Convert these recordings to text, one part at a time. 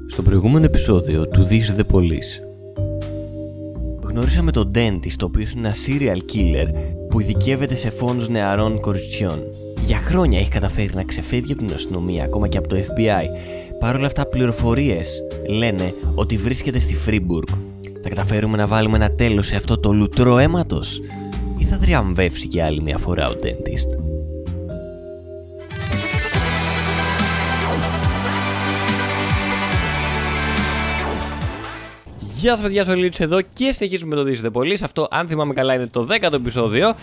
Στο προηγούμενο επεισόδιο του This The Police γνωρίσαμε τον Dentist, ο οποίος είναι ένα serial killer που ειδικεύεται σε φόνους νεαρών κοριτσιών. Για χρόνια έχει καταφέρει να ξεφεύγει από την αστυνομία, ακόμα και από το FBI. Παρ' όλα αυτά, πληροφορίες λένε ότι βρίσκεται στη Φρίμπουργκ. Θα καταφέρουμε να βάλουμε ένα τέλος σε αυτό το λουτρό αίματος, ή θα θριαμβεύσει και άλλη μια φορά ο Dentist? Γεια σας παιδιά, ο Λίτσος εδώ και συνεχίζουμε με το This The Police. Αυτό, αν θυμάμαι καλά, είναι το 10ο επεισόδιο.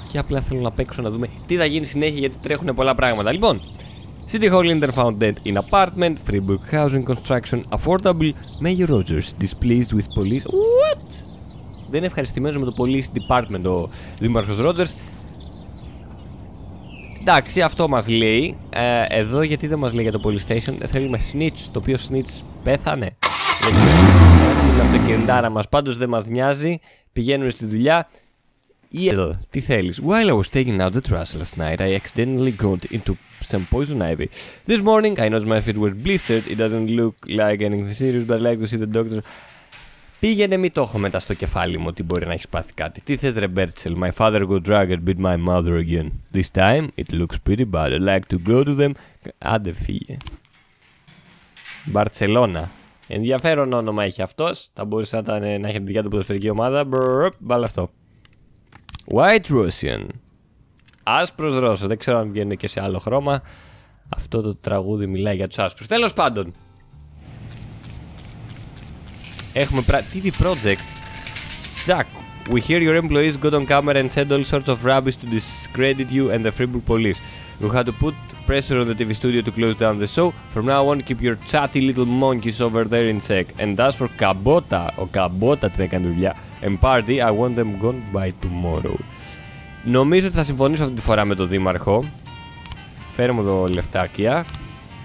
Και απλά θέλω να παίξω να δούμε τι θα γίνει συνέχεια, γιατί τρέχουν πολλά πράγματα. Λοιπόν, City Hall Intern found dead in apartment, Freiburg housing construction affordable, Mayor Rogers displeased with police. What? Δεν είναι ευχαριστημένος με το police department ο Δήμαρχος Rogers. Εντάξει, αυτό μας λέει. Εδώ γιατί δεν μας λέει για το police station? Θέλουμε snitch, το οποίο snitch πέθανε. Είναι αυτοκινητάρα μας, πάντως δεν μας νοιάζει. Πηγαίνουμε στη δουλειά. Ή εδώ, τι θέλεις? While I was taking out the trash last night, I accidentally got into some poison ivy. This morning, I noticed my feet were blistered. It doesn't look like anything serious, but I like to see the doctor. Πήγαινε, μη το έχω μετά στο κεφάλι μου ότι μπορεί να έχει πάθει κάτι. Τι θες ρε Μπέρτσελ? My father got drunk and beat my mother again. This time, it looks pretty bad. I like to go to them. Άντε φύγε. Μπαρτσελώνα. Ενδιαφέρον όνομα έχει αυτός. Θα μπορούσε να έχει τη δικιά του ποδοσφαιρική ομάδα. Βάλε αυτό. White Russian. Άσπρος Ρώσος. Δεν ξέρω αν βγαίνει και σε άλλο χρώμα. Αυτό το τραγούδι μιλάει για τους άσπρους. Τέλος πάντων. Έχουμε TV project. Jack, we hear your employees got on camera and said all sorts of rubbish to discredit you and the Freiburg police. We had to put pressure on the TV studio to close down the show. From now on, keep your chatty little monkeys over there in check. And as for Kabota, ο Kabota την έκανε δουλειά, and party, I want them gone by tomorrow. Νομίζω ότι θα συμφωνήσω αυτή τη φορά με τον Δήμαρχο. Φέρε μου εδώ λεφτάκια.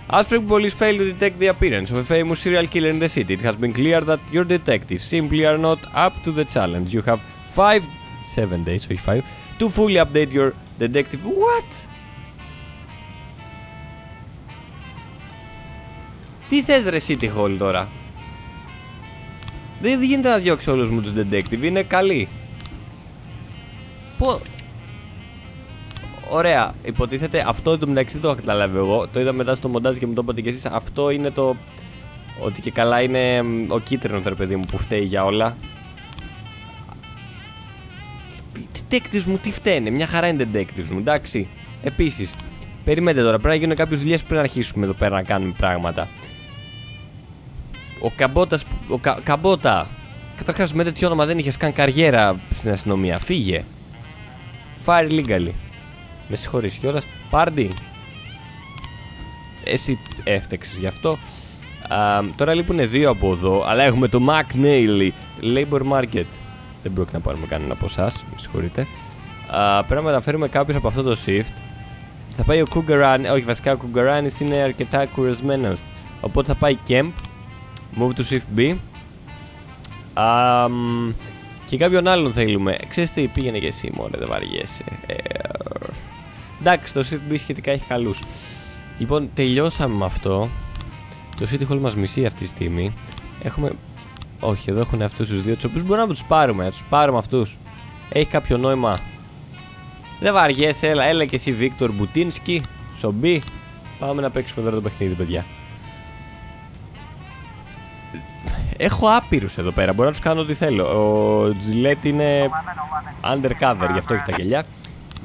As Freiburg police failed to detect the appearance of a famous serial killer in the city, it has been clear that your detectives simply are not up to the challenge. You have 7 days, όχι 5, to fully update your detective. What? Τι θες ρε City Hall τώρα? Δεν γίνεται να διώξει όλους μου τους detective, είναι καλοί. Ωραία, υποτίθεται αυτό το μεταξύ το έχω καταλάβει εγώ. Το είδα μετά στο μοντάζ και μου το είπατε κι εσείς. Αυτό είναι το... ότι και καλά είναι ο κίτρινος ρε παιδί μου που φταίει για όλα. Detectives μου τι φταίνε, μια χαρά είναι detectives μου, εντάξει. Επίσης, περιμένετε τώρα, πρέπει να γίνουν κάποιες δουλειές πριν αρχίσουμε εδώ πέρα να κάνουμε πράγματα. Ο Καμπότας, Καμπότα, καταρχάς με τέτοιο όνομα δεν είχες καν καριέρα στην αστυνομία, φύγε. Fire illegally. Με συγχωρείς κιόλας. Πάρντι. Εσύ έφτεξες γι' αυτό. Τώρα λείπουν δύο από εδώ, αλλά έχουμε το McNeely Labor Market. Δεν πρόκειται να πάρουμε κανένα από εσάς, με συγχωρείτε. Πρέπει να μεταφέρουμε κάποιος από αυτό το shift. Θα πάει ο Cougaran, όχι βασικά ο Cougaran είναι αρκετά κουρασμένος. Οπότε θα πάει Camp. Move to shift B. Και κάποιον άλλον θέλουμε. Ξέρεις τι, πήγαινε και εσύ μωρέ, δεν βαριέσαι. Εντάξει, το shift B σχετικά έχει καλούς. Λοιπόν, τελειώσαμε με αυτό. Το City Hall μας μισεί αυτή τη στιγμή. Έχουμε... όχι, εδώ έχουν αυτούς τους δύο, τους οποίους μπορούμε να τους πάρουμε. Να τους πάρουμε αυτούς. Έχει κάποιο νόημα? Δεν βαριέσαι, έλα και εσύ Βίκτορ Μπουτίνσκι. Σομπί. Πάμε να παίξουμε τώρα το παιχνίδι, παιδιά. Έχω άπειρους εδώ πέρα, μπορώ να τους κάνω ό,τι θέλω. Ο Gillette είναι undercover, γι' αυτό έχει τα γελιά.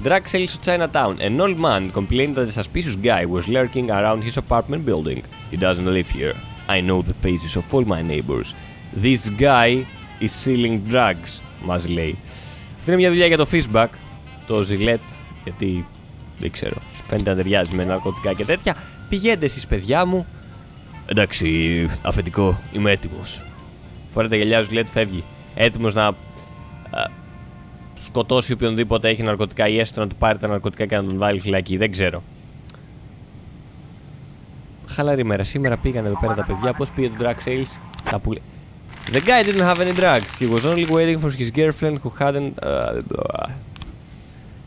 Drug sales to Chinatown. An old man complained that a suspicious guy was lurking around his apartment building. He doesn't live here. I know the faces of all my neighbors. This guy is selling drugs, μας λέει. Αυτή είναι μια δουλειά για το fishback, το Gillette, γιατί δεν ξέρω, φαίνεται να ταιριάζει με ναρκωτικά και τέτοια. Πηγαίνετε εσείς παιδιά μου. Εντάξει, αφεντικό, είμαι έτοιμος. Φοράει τα γυαλιά, Gillette, φεύγει. Έτοιμος να σκοτώσει οποιονδήποτε έχει ναρκωτικά ή έστω να του πάρει τα ναρκωτικά και να τον βάλει φυλακή. Δεν ξέρω. Χαλαρή μέρα. Σήμερα πήγαν εδώ πέρα τα παιδιά. Πώς πήγε το drug sales? Τα πουλε... The guy didn't have any drugs. He was only waiting for his girlfriend who hadn't...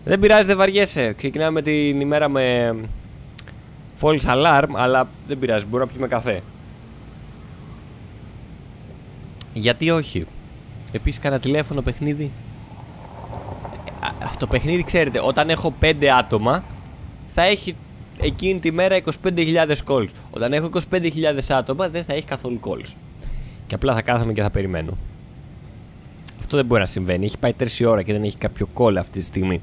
Δεν πειράζει, δεν βαριέσαι. Ξεκινάμε την ημέρα με false alarm, αλλά δεν πειράζει, μπορούμε να πιούμε καφέ. Γιατί όχι. Επίσης κάνα τηλέφωνο παιχνίδι. Το παιχνίδι ξέρετε, όταν έχω 5 άτομα θα έχει εκείνη τη μέρα 25.000 calls. Όταν έχω 25.000 άτομα δεν θα έχει καθόλου calls. Και απλά θα κάθομαι και θα περιμένω. Αυτό δεν μπορεί να συμβαίνει. Έχει πάει 3 ώρα και δεν έχει κάποιο call αυτή τη στιγμή.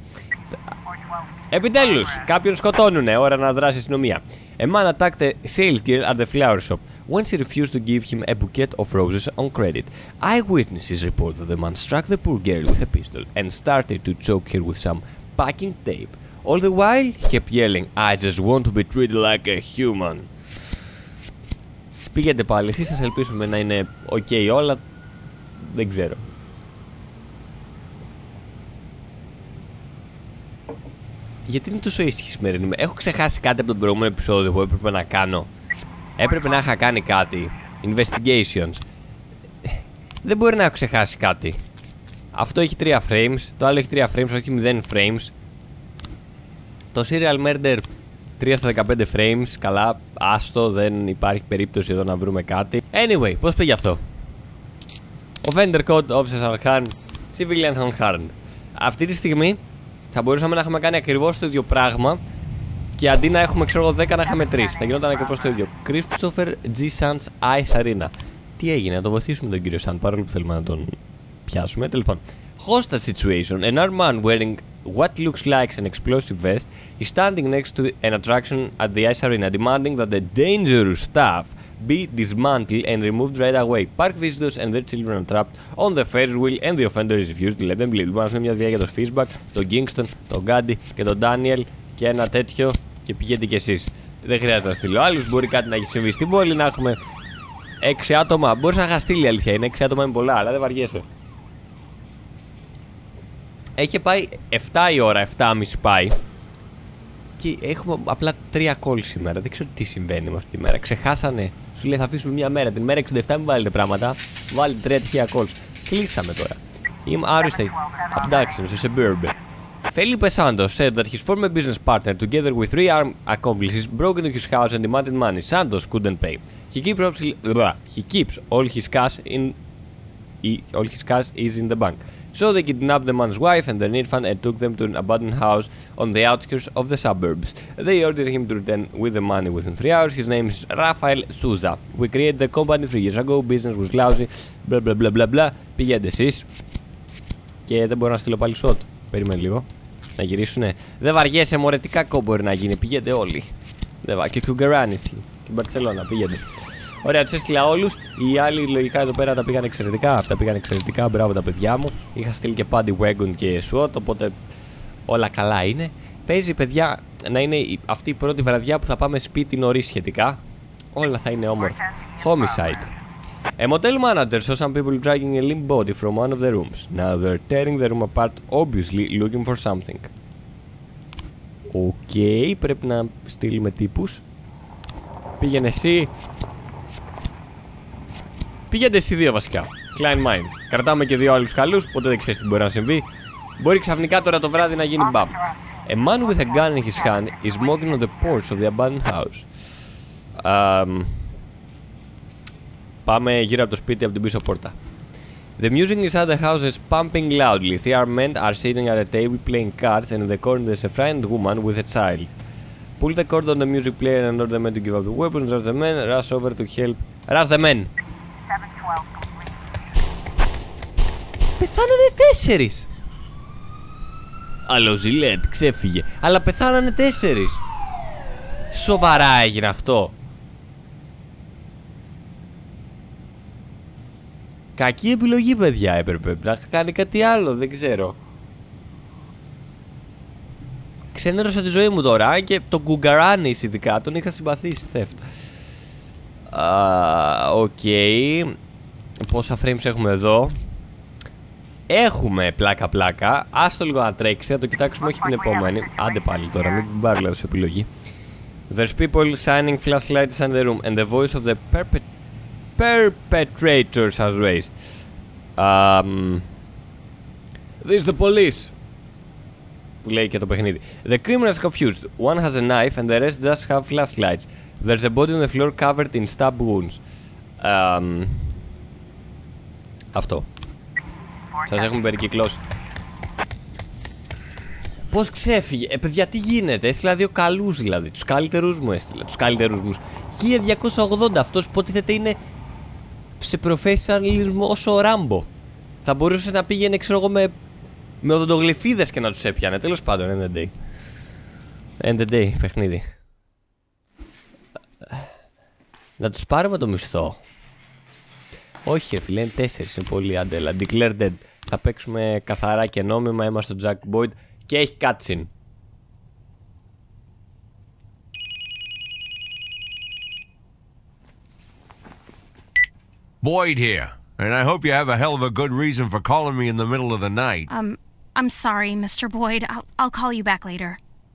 Επιτέλους, κάποιον σκοτώνουνε. Ώρα να δράσει η αστυνομία. A man attacked a sales girl at the flower shop when she refused to give him a bouquet of roses on credit. Eyewitnesses report that the man struck the poor girl with a pistol and started to choke her with some packing tape. All the while, he kept yelling, "I just want to be treated like a human." Πήγαινε πάλι εσείς, σας ελπίσουμε να είναι ok όλα. Δεν ξέρω. Γιατί είναι τόσο ήσυχη σημερινή? Έχω ξεχάσει κάτι από το προηγούμενο επεισόδιο που έπρεπε να κάνω. Έπρεπε να είχα κάνει κάτι. Investigations. Δεν μπορεί να έχω ξεχάσει κάτι. Αυτό έχει 3 frames. Το άλλο έχει 3 frames, όχι 0 frames. Το serial murder 3 στα 15 frames. Καλά, άστο, δεν υπάρχει περίπτωση εδώ να βρούμε κάτι. Anyway, πώς πήγε αυτό? Offender code, officers unharmed, civilians unharmed. Αυτή τη στιγμή θα μπορούσαμε να είχαμε κάνει ακριβώς το ίδιο πράγμα και αντί να έχουμε, ξέρω εγώ, 10 να είχαμε 3. Θα γινόταν ακριβώς το ίδιο. Christopher G. Sands Ice Arena. Τι έγινε, να το βοηθήσουμε τον κύριο Σαντ, παρόλο που θέλουμε να τον πιάσουμε. Λοιπόν, hostage situation. An armed man wearing what looks like an explosive vest is standing next to an attraction at the Ice Arena, demanding that the dangerous stuff be dismantled and removed right away. Park visitors and their children are trapped on the Ferris wheel and the offender is refused to let them leave. Λοιπόν, αυτή είναι μια δουλειά για τον Fishback, τον Kingston, τον Γκάντι και τον Daniel και ένα τέτοιο και πηγαίνετε κι εσείς. Δεν χρειάζεται να στείλω άλλους, μπορεί κάτι να έχει συμβεί στην πόλη, να έχουμε 6 άτομα. Μπορείς να είχα στείλει, αλήθεια είναι, 6 άτομα είναι πολλά, αλλά δεν βαριέσαι. Έχει πάει 7 η ώρα, 7.30 πάει. Και έχουμε απλά 3 calls σήμερα. Δεν ξέρω τι συμβαίνει με αυτή τη μέρα. Ξεχάσανε. Σου λέει θα αφήσουμε μια μέρα. Την μέρα 67 μην βάλετε πράγματα. Βάλετε 3 τυχαία calls. Κλείσαμε τώρα. Είμαι άριστα. Abduction σε suburb. Felipe Santos said that his former business partner, together with 3 armed accomplices, broke into his house and demanded money. Santos couldn't pay. He keeps all his cash is in the bank. So they kidnapped the man's wife and their infant and took them to an abandoned house on the outskirts of the suburbs. They ordered him to return with the money within 3 hours. His name is Rafael Souza. We created the company 3 years ago. Business was lousy. Blah blah blah blah blah. Πηγαίνετε εσείς. Και δεν μπορώ να στείλω πάλι shot. Περίμενε λίγο. Να γυρίσουνε. Δεν βαριέσαι, μωρέ, τι κακό μπορεί να γίνει. Πηγαίνετε όλοι. Και Κουγκεράνη και Μπαρτσελώνα. Πηγαίνετε. Ωραία, τους έστειλα όλους. Οι άλλοι λογικά εδώ πέρα τα πήγαν εξαιρετικά. Αυτά πήγαν εξαιρετικά. Μπράβο τα παιδιά μου. Είχα στείλει και Paddy Wagon και SWAT. Οπότε όλα καλά είναι. Παίζει, παιδιά, να είναι αυτή η πρώτη βραδιά που θα πάμε σπίτι νωρίς σχετικά. Όλα θα είναι όμορφα. Homicide. A motel manager saw some people dragging a limp body from one of the rooms. Now they're tearing the room apart, obviously looking for something. Οκ, πρέπει να στείλουμε τύπους. Πήγαινε εσύ. Πήγαινε εσύ 2 βασικά. Klein Mine. Κρατάμε και 2 άλλους καλούς, ποτέ δεν ξέρεις τι μπορεί να συμβεί. Μπορεί ξαφνικά τώρα το βράδυ να γίνει μπαμ. A man with a gun in his hand is smoking on the porch of the abandoned house. Πάμε γύρω από το σπίτι από την πίσω πόρτα. The music inside the house is pumping loudly. 3 armed men are sitting at a table playing cards, and in the corner there's a frightened woman with a child. Pull the cord on the music player and order the men to give up the weapons. Rush the men, rush over to help. Rush the men. Πεθάνανε 4! Αλοζιλέτ, ξέφυγε. Αλλά πεθάνανε 4! Σοβαρά έγινε αυτό. Κακή επιλογή, παιδιά, έπρεπε να κάνει κάτι άλλο, δεν ξέρω. Ξενέρωσα τη ζωή μου τώρα και τον Κουγκαράνης ειδικά, τον είχα συμπαθήσει, θεύτ. Οκ. Πόσα frames έχουμε εδώ? Έχουμε πλάκα. Άστο λίγο να τρέξει, θα το κοιτάξουμε, όχι την επόμενη. Άντε πάλι τώρα, μην την πάρω λέω σε επιλογή. There's people shining flashlights in the room and the voice of the perpetrators has raised. There's the police. Που λέει και το παιχνίδι. The criminal is confused. One has a knife and the rest just have flashlights. There's a body on the floor covered in stab wounds. Αυτό. Σας έχουμε περικυκλώσει. Πώς ξέφυγε, παιδιά, τι γίνεται? Έστειλα 2 καλούς δηλαδή. Τους καλύτερους μου έστειλα. Τους καλύτερους μου. 1280. Αυτός υποτίθεται είναι σε professionalism όσο ο Ράμπο. Θα μπορούσε να πήγαινε, ξέρω εγώ, με οδοντογλυφίδες και να τους έπιανε. Τέλος πάντων, end the day. End the day, παιχνίδι. Να τους πάρουμε το μισθό. Όχι, ρε φίλε, είναι 4. Είναι πολύ αντέλα. Declare dead. Θα παίξουμε καθαρά και νόμιμα. Είμαστε στο Jack Boyd και έχει cutscene. Boyd here, and I hope you have a hell of a good reason for calling me in the middle of the night. I'm sorry, Mr. Boyd. I'll call you back later.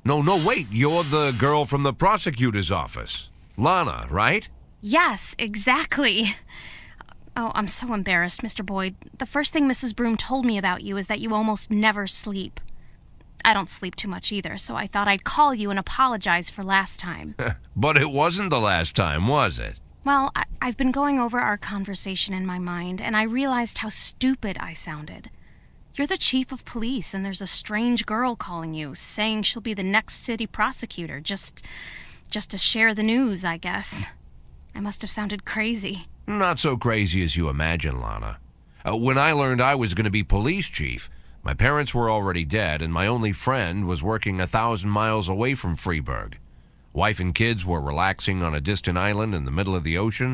No, wait. You're the girl from the prosecutor's office. Lana, right? Yes, exactly. Oh, I'm so embarrassed, Mr. Boyd. The first thing Mrs. Broom told me about you is that you almost never sleep. I don't sleep too much either, so I thought I'd call you and apologize for last time. But it wasn't the last time, was it? Well, I've been going over our conversation in my mind, and I realized how stupid I sounded. You're the chief of police, and there's a strange girl calling you, saying she'll be the next city prosecutor, just to share the news, I guess. I must have sounded crazy. Not so crazy as you imagine, Lana. When I learned I was going to be police chief, my parents were already dead, and my only friend was working 1,000 miles away from Freeburg. Wife and kids were relaxing on a distant island in the middle of the ocean.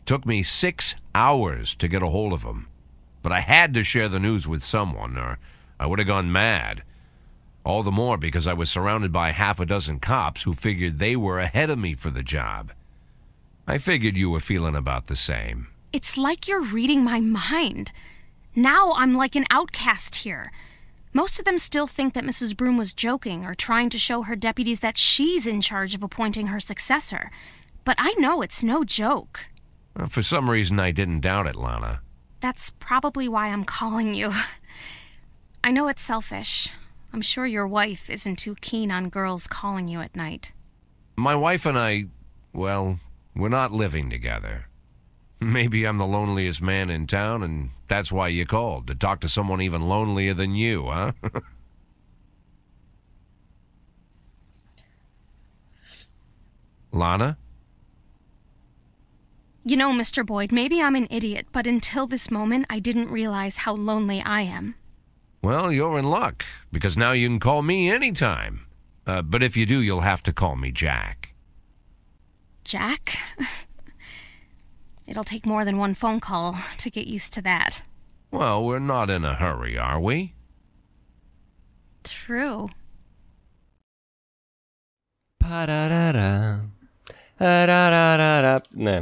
Took me 6 hours to get a hold of them. But I had to share the news with someone, or I would have gone mad. All the more because I was surrounded by half a dozen cops who figured they were ahead of me for the job. I figured you were feeling about the same. It's like you're reading my mind. Now I'm like an outcast here. Most of them still think that Mrs. Broom was joking or trying to show her deputies that she's in charge of appointing her successor. But I know it's no joke. For some reason, I didn't doubt it, Lana. That's probably why I'm calling you. I know it's selfish. I'm sure your wife isn't too keen on girls calling you at night. My wife and I, well, we're not living together. Maybe I'm the loneliest man in town, and that's why you called, to talk to someone even lonelier than you, huh? Lana? You know, Mr. Boyd, maybe I'm an idiot, but until this moment, I didn't realize how lonely I am. Well, you're in luck, because now you can call me anytime. But if you do, you'll have to call me Jack. Jack? It'll take more than one phone call to get used to that. Well, we're not in a hurry, are we? True. Ναι.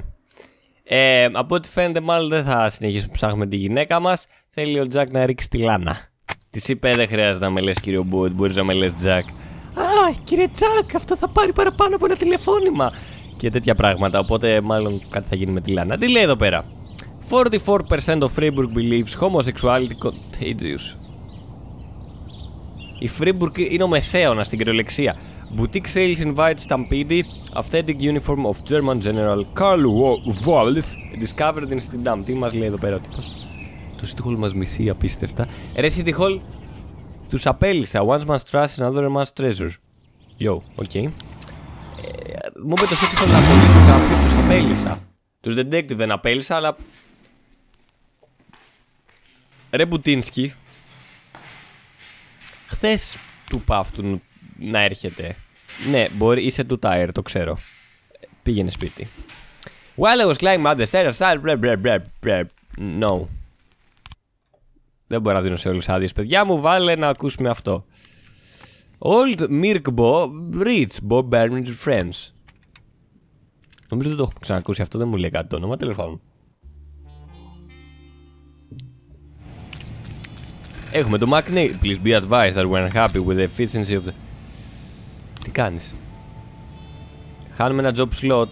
Από ό,τι φαίνεται, μάλλον δεν θα συνεχίσουμε να ψάχνουμε τη γυναίκα μας. Θέλει ο Τζακ να ρίξει τη Λάνα. Της είπε: δεν χρειάζεται να με λες, κύριο Μπούτ, μπορείς να με λες Τζακ. Α, κύριε Τζακ, αυτό θα πάρει παραπάνω από ένα τηλεφώνημα. Και τέτοια πράγματα. Οπότε, μάλλον κάτι θα γίνει με τη Λάνα. Τι λέει εδώ πέρα? 44% of Freiburg believes homosexuality contagious. Η Freiburg είναι ο μεσαίωνας στην κυριολεξία. Boutique sales invite Stampede, authentic uniform of German General Karl Wolf, discovered in Stindam. Τι μας λέει εδώ πέρα ο τύπος? Το City Hall μας μισεί απίστευτα. Ρε City Hall, τους απέλυσα. Once must trust, another must treasure. Yo, ok. Μου είπε το City Hall να απολύσω κάποιους, τους απέλυσα. Τους detective δεν απέλυσα, αλλά... Ρε Μπουτίνσκι, χθες του πάφτουν να έρχεται. Ναι, μπορεί, είσαι του tire, το ξέρω. Πήγαινε σπίτι. While I was climbing up the stairs, no. Δεν μπορώ να δίνω σε όλους άδειες, παιδιά μου, βάλε να ακούσουμε αυτό. Old Mirkbo, Rich, Bob Burnage Friends. Νομίζω δεν το έχω ξανακούσει αυτό, δεν μου λέει κάτι το όνομα, τέλος πάντων. Έχουμε το McNeil. Please be advised that we're unhappy with the efficiency of the... Τι κάνεις? Χάνουμε ένα job slot.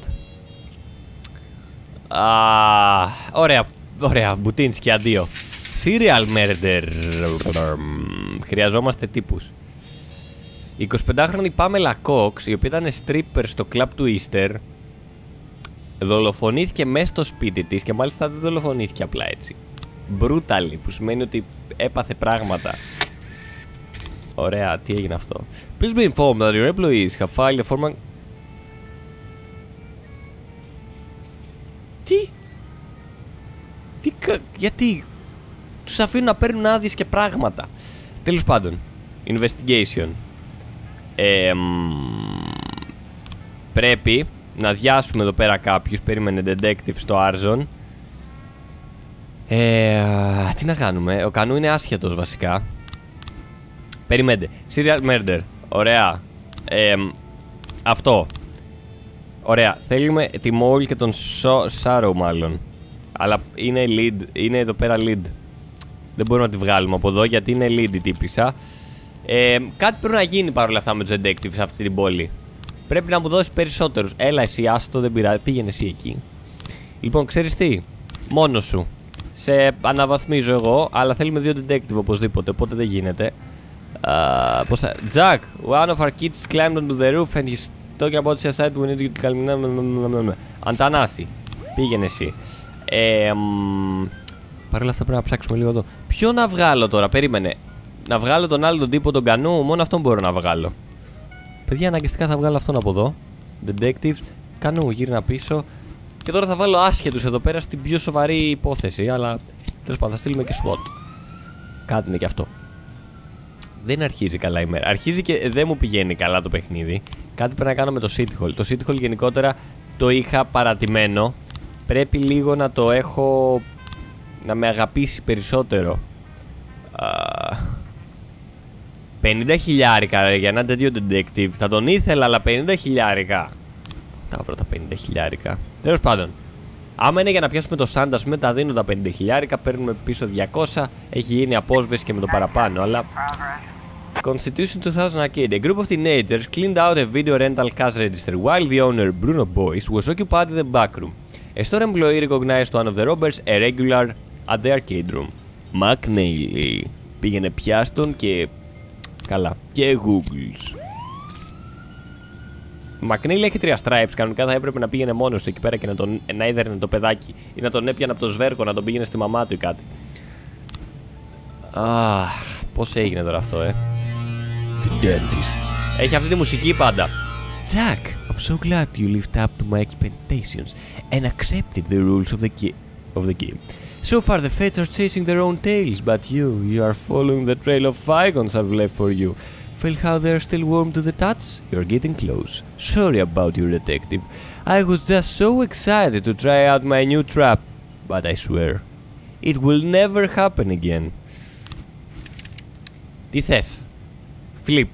Ωραία, ωραία, Μπουτίνσκι, αντίο. Serial murder. Χρειαζόμαστε τύπους. Η 25χρονη Πάμελα Κόξ, η οποία ήταν stripper στο club του Easter, δολοφονήθηκε μέσα στο σπίτι της και μάλιστα δεν δολοφονήθηκε απλά έτσι. Brutally, που σημαίνει ότι έπαθε πράγματα. Ωραία, τι έγινε αυτό? Please be informed that your employees have filed a formal... Γιατί τους αφήνουν να παίρνουν άδειες και πράγματα. Τέλος πάντων, investigation. Πρέπει να διάσουμε εδώ πέρα κάποιους. Περίμενε, detective στο Arzon. Τι να κάνουμε? Ο Κανού είναι άσχετος βασικά. Περιμένετε. Serial murder. Ωραία. Αυτό. Ωραία. Θέλουμε τη Μόλ και τον Σάρο μάλλον. Αλλά είναι lead. Είναι εδώ πέρα lead. Δεν μπορούμε να τη βγάλουμε από εδώ γιατί είναι lead η τύπισσα. Κάτι πρέπει να γίνει παρόλα αυτά με τους detectives σε αυτή την πόλη. Πρέπει να μου δώσει περισσότερους. Έλα εσύ, άστο, δεν πειράζει. Πήγαινε εσύ εκεί. Λοιπόν, ξέρεις τι? Μόνος σου. Σε αναβαθμίζω εγώ, αλλά θέλουμε 2 detective οπωσδήποτε, οπότε δεν γίνεται. Πώς θα... Jack, one of our kids climbed onto the roof and he's talking about suicide. We need to calm. Αντανάση. Πήγαινε εσύ. Παρ' όλα αυτά πρέπει να ψάξουμε λίγο εδώ. Ποιο να βγάλω τώρα? Περίμενε. Να βγάλω τον άλλο τον τύπο, τον Κανού? Μόνο αυτόν μπορώ να βγάλω. Παιδιά, αναγκαστικά θα βγάλω αυτόν από εδώ. Detectives. Κανού, γύρνα πίσω. Και τώρα θα βάλω άσχετους εδώ πέρα στην πιο σοβαρή υπόθεση. Αλλά τέλος πάντων θα στείλουμε και SWAT. Κάτι είναι και αυτό. Δεν αρχίζει καλά η μέρα. Αρχίζει και δεν μου πηγαίνει καλά το παιχνίδι. Κάτι πρέπει να κάνω με το City Hall. Το City Hall γενικότερα το είχα παρατημένο. Πρέπει λίγο να το έχω... να με αγαπήσει περισσότερο. 50 χιλιάρικα για ένα τέτοιο detective. Θα τον ήθελα, αλλά 50 χιλιάρικα. Τα βρω τα 50 χιλιάρικα. Τέλος πάντων, άμα είναι για να πιάσουμε το Σάντας, μετά δίνω τα 50 χιλιάρικα, παίρνουμε πίσω 200. Έχει γίνει απόσβεση και με το παραπάνω, αλλά... Constitution 2000 Arcade. A group of teenagers cleaned out a video rental cash register while the owner, Bruno Boyce, was occupied in the back room. A store employee recognized one of the robbers, a regular at the arcade room. McNeely. Πήγαινε πιάστον και... καλά. Και Googles. McNeely έχει 3 stripes. Κανονικά θα έπρεπε να πήγαινε μόνος του εκεί πέρα και να έδερνε το παιδάκι. Ή να τον έπιανε από το σβέρκο, να τον πήγαινε στη μαμά του ή κάτι. Πώς έγινε τώρα αυτό, The dentist. Έχει αυτή τη μουσική πάντα. Jack, I'm so glad you lived up to my expectations and accepted the rules of the game. So far the fates are chasing their own tails, but you are following the trail of bygones I've left for you. Feel how they're still warm to the touch? You're getting close. Sorry about your detective. I was just so excited to try out my new trap, but I swear, it will never happen again. Τι θες? Flip.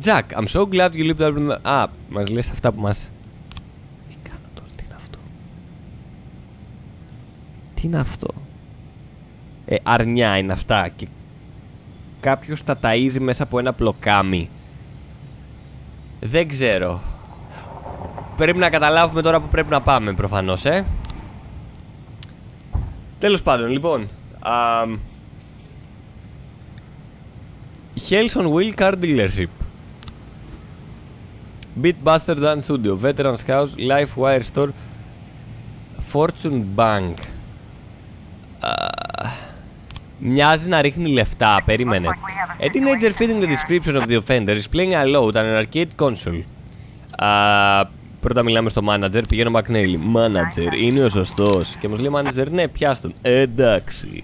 Jack, I'm so glad you lived up... μας λες αυτά που μας... Τι κάνω τώρα, τι είναι αυτό? Τι είναι αυτό? Αρνιά είναι αυτά και... κάποιος τα ταΐζει μέσα από ένα πλοκάμι. Δεν ξέρω. Πρέπει να καταλάβουμε τώρα που πρέπει να πάμε προφανώς, Τέλος πάντων, λοιπόν. Hells on Wheel Car Dealership. Beatbuster Dance Studio, Veterans House, Lifewire Store, Fortune Bank. Μοιάζει να ρίχνει λεφτά, περίμενε. A teenager fitting the description of the offender is playing alone on an arcade console. Πρώτα μιλάμε στο manager, πηγαίνω McNeely. Manager, είναι ο σωστός. Και μας λέει manager, ναι, πιάστον. Εντάξει.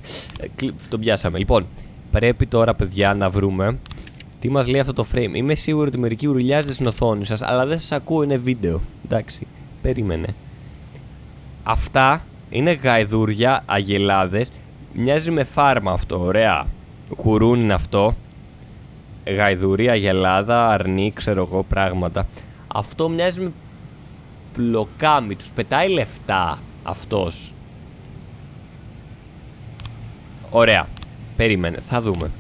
Τον πιάσαμε. Λοιπόν, πρέπει τώρα, παιδιά, να βρούμε τι μας λέει αυτό το frame. Είμαι σίγουρο ότι μερικοί ουρλιάζετε στην οθόνη σας, αλλά δεν σας ακούω, είναι βίντεο. Εντάξει, περίμενε. Αυτά είναι γαϊδούρια, αγελάδες. Μοιάζει με φάρμα αυτό, ωραία. Κουρούνι είναι αυτό. Γαϊδουρία, αγελάδα, αρνί, ξέρω εγώ πράγματα. Αυτό μοιάζει με πλοκάμι. Τους πετάει λεφτά αυτός. Ωραία. Περίμενε, θα δούμε.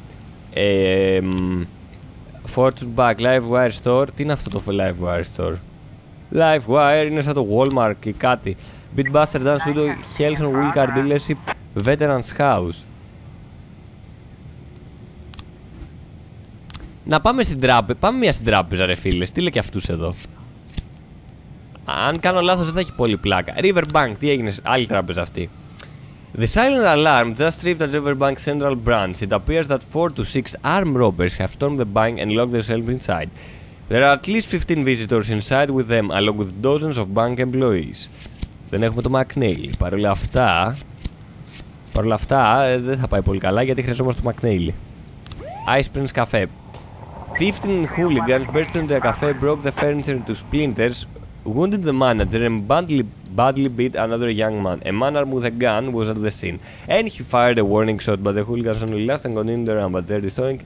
Fortune Back, Livewire Store. Τι είναι αυτό το Livewire Store? Livewire είναι σαν το Walmart και κάτι. Beatbuster Dance Studio, Hells on Wheel Car Dealership, Veterans House. Να πάμε στην τράπεζα. Πάμε μια στην τράπεζα, ρε φίλε. Στείλε και αυτούς εδώ. Αν κάνω λάθος δεν θα έχει πολύ πλάκα. Riverbank, τι έγινε? Άλλη τράπεζα αυτή. The silent alarm just tripped at Riverbank Central Branch. It appears that 4 to 6 armed robbers have stormed the bank and locked themselves inside. There are at least 15 visitors inside with them, along with dozens of bank employees. Δεν έχουμε το McNeil. Παρ' όλα αυτά δεν θα πάει πολύ καλά γιατί χρειαζόμαστε το McNeil. Ice Prince Cafe. 15 hooligans burst into a cafe, broke the furniture into splinters, wounded the manager and badly beat another young man. A man armed with a gun was at the scene, and he fired a warning shot, but the hooligans only left and continued around, but they're destroying.